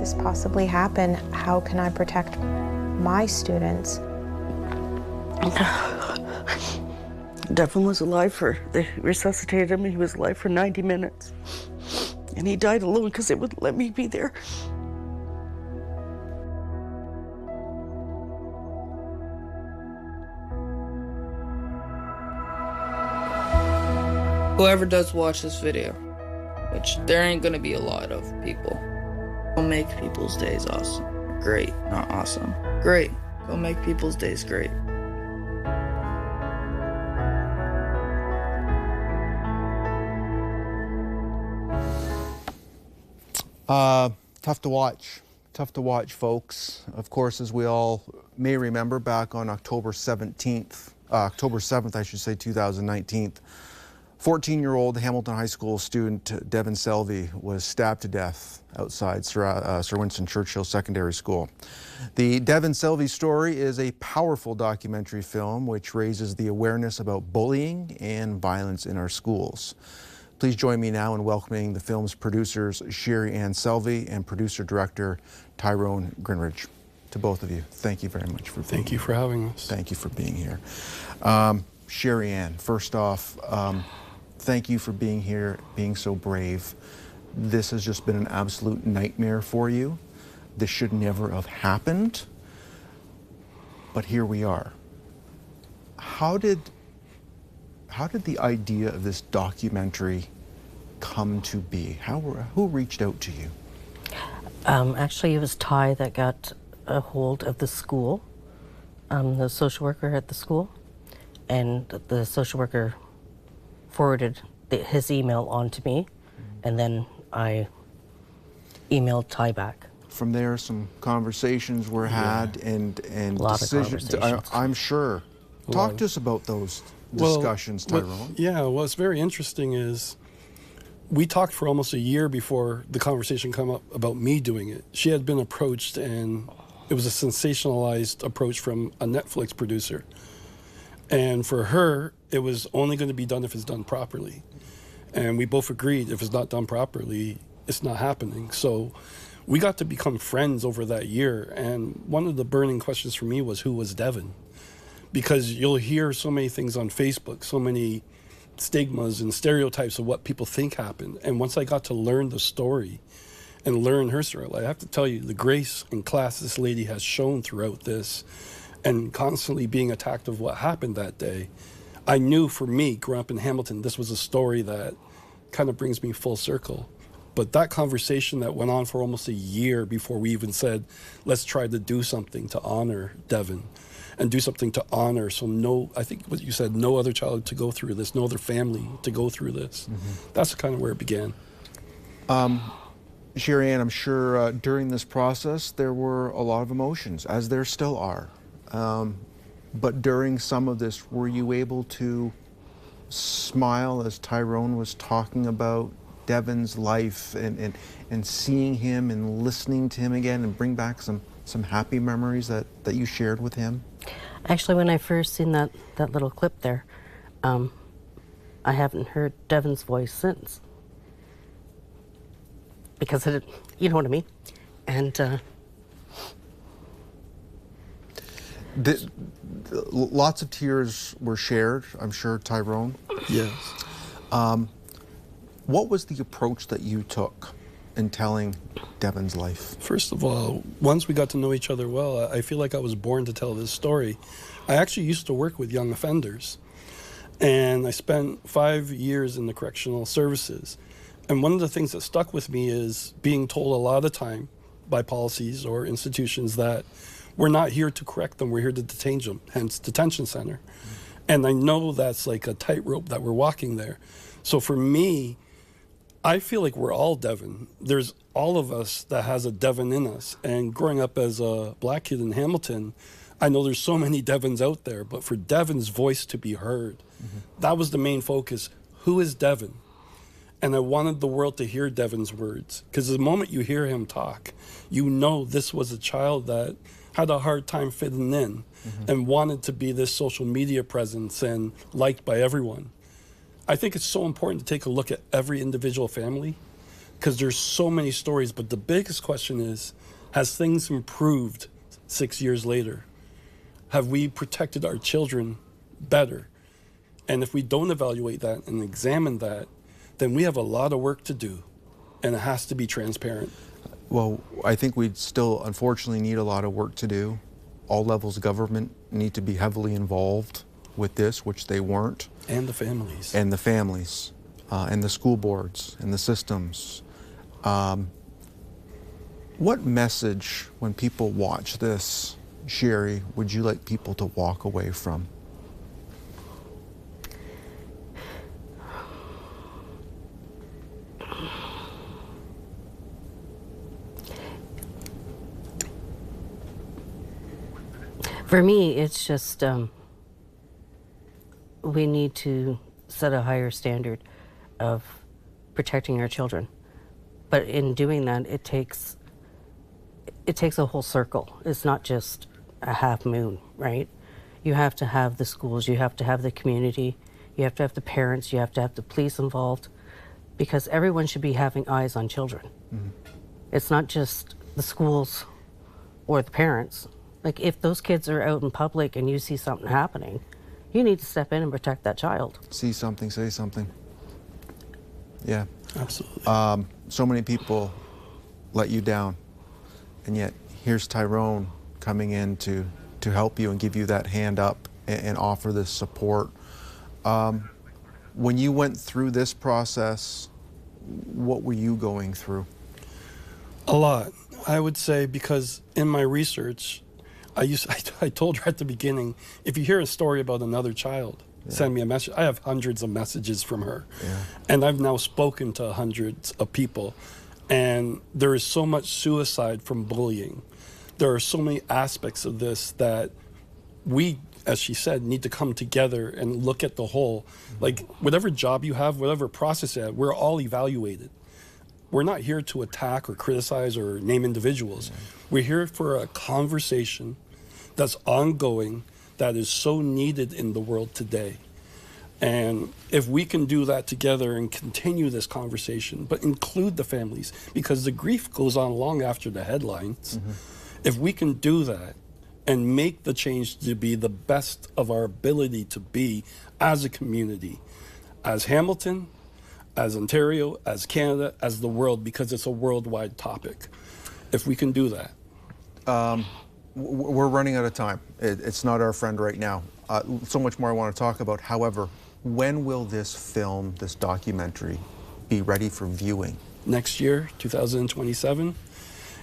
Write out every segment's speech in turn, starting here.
this possibly happen? How can I protect my students? Devan was alive they resuscitated him, and he was alive for 90 minutes. And he died alone because they wouldn't let me be there. Whoever does watch this video, which there ain't gonna be a lot of people, go make people's days awesome. Great, not awesome. Great, go make people's days great. Tough to watch. Tough to watch, folks. Of course, as we all may remember, back on October 7th, I should say, 2019, 14-year-old Hamilton High School student Devan Selvey was stabbed to death outside Sir Winston Chuchhill Secondary School. The Devan Selvey Story is a powerful documentary film which raises the awareness about bullying and violence in our schools. Please join me now in welcoming the film's producers, Shari-Ann Selvey and producer-director Tyrone Greenidge. To both of you, thank you very much for being here. Thank you for having us. Thank you for being here. Shari-Ann, first off, thank you for being here, being so brave. This has just been an absolute nightmare for you. This should never have happened, but here we are. How did the idea of this documentary come to be? Who reached out to you? Actually, it was Ty that got a hold of the school, the social worker at the school, and the social worker forwarded his email on to me, and then I emailed Ty back. From there, some conversations were had, and a lot decisions. Of conversations. I'm sure. Talk to us about those discussions, Tyrone. What's very interesting is we talked for almost a year before the conversation came up about me doing it. She had been approached, and it was a sensationalized approach from a Netflix producer. And for her, it was only going to be done if it's done properly. And we both agreed if it's not done properly, it's not happening. So we got to become friends over that year. And one of the burning questions for me was, who was Devan? Because you'll hear so many things on Facebook, so many stigmas and stereotypes of what people think happened. And once I got to learn the story and learn her story, I have to tell you, the grace and class this lady has shown throughout this, and constantly being attacked of what happened that day, I knew for me, growing up in Hamilton, this was a story that kind of brings me full circle. But that conversation that went on for almost a year before we even said, let's try to do something to honor Devan and do something to honor, so I think what you said, no other child to go through this, no other family to go through this. Mm-hmm. That's kind of where it began. Shari-Ann, I'm sure during this process there were a lot of emotions, as there still are. But during some of this, were you able to smile as Tyrone was talking about Devan's life and seeing him and listening to him again, and bring back some happy memories that you shared with him? Actually, when I first seen that little clip there, I haven't heard Devan's voice since. Because you know what I mean? And lots of tears were shared, I'm sure, Tyrone. Yes. What was the approach that you took in telling Devan's life? First of all, once we got to know each other well, I feel like I was born to tell this story. I actually used to work with young offenders, and I spent 5 years in the correctional services. And one of the things that stuck with me is being told a lot of the time by policies or institutions that we're not here to correct them, we're here to detain them, hence detention center. And I know that's like a tightrope that we're walking there. So for me, I feel like we're all Devan. There's all of us that has a Devan in us. And growing up as a black kid in Hamilton, I know there's so many Devans out there, but for Devan's voice to be heard, that was the main focus. Who is Devan? And I wanted the world to hear Devan's words, because the moment you hear him talk, you know this was a child that had a hard time fitting in and wanted to be this social media presence and liked by everyone. I think it's so important to take a look at every individual family, because there's so many stories. But the biggest question is, has things improved 6 years later? Have we protected our children better? And if we don't evaluate that and examine that, then we have a lot of work to do, and it has to be transparent. Well, I think we still, unfortunately, need a lot of work to do. All levels of government need to be heavily involved with this, which they weren't. And the families. And the families, and the school boards, and the systems. What message, when people watch this, Shari, would you like people to walk away from? For me, it's just we need to set a higher standard of protecting our children. But in doing that, it takes a whole circle. It's not just a half moon, right? You have to have the schools, you have to have the community, you have to have the parents, you have to have the police involved, because everyone should be having eyes on children. Mm-hmm. It's not just the schools or the parents. Like, if those kids are out in public and you see something happening, you need to step in and protect that child. See something, say something. Yeah. Absolutely. So many people let you down, and yet here's Tyrone coming in to help you and give you that hand up and offer this support. When you went through this process, what were you going through? A lot, I would say, because in my research, I told her at the beginning, if you hear a story about another child, send me a message. I have hundreds of messages from her. Yeah. And I've now spoken to hundreds of people. And there is so much suicide from bullying. There are so many aspects of this that we, as she said, need to come together and look at the whole. Mm-hmm. Like, whatever job you have, whatever process you have, we're all evaluated. We're not here to attack or criticize or name individuals. Yeah. We're here for a conversation that's ongoing, that is so needed in the world today. And if we can do that together and continue this conversation, but include the families, because the grief goes on long after the headlines. Mm-hmm. If we can do that and make the change to be the best of our ability to be as a community, as Hamilton, as Ontario, as Canada, as the world, because it's a worldwide topic. If we can do that. We're running out of time. It's not our friend right now. So much more I want to talk about. However, when will this film, this documentary, be ready for viewing? Next year, 2027.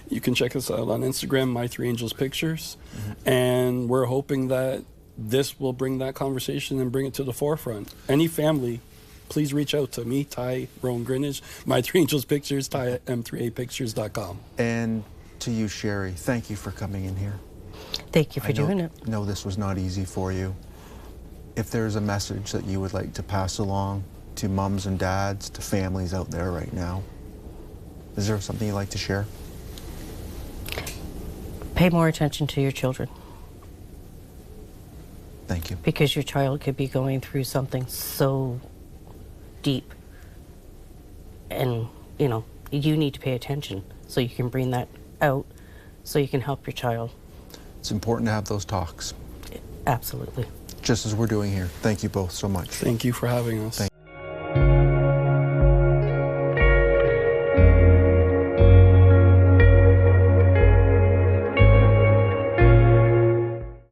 You can check us out on Instagram, My Three Angels Pictures. Mm-hmm. And we're hoping that this will bring that conversation and bring it to the forefront. Any family, please reach out to me, Tyrone Greenidge, My Three Angels Pictures, Ty at m3apictures.com. And to you, Shari, thank you for coming in here. Thank you for doing it. I know this was not easy for you. If there's a message that you would like to pass along to mums and dads, to families out there right now, is there something you'd like to share? Pay more attention to your children. Thank you. Because your child could be going through something so deep. And, you need to pay attention so you can bring that out so you can help your child. It's important to have those talks. Absolutely. Just as we're doing here. Thank you both so much. Thank you for having us.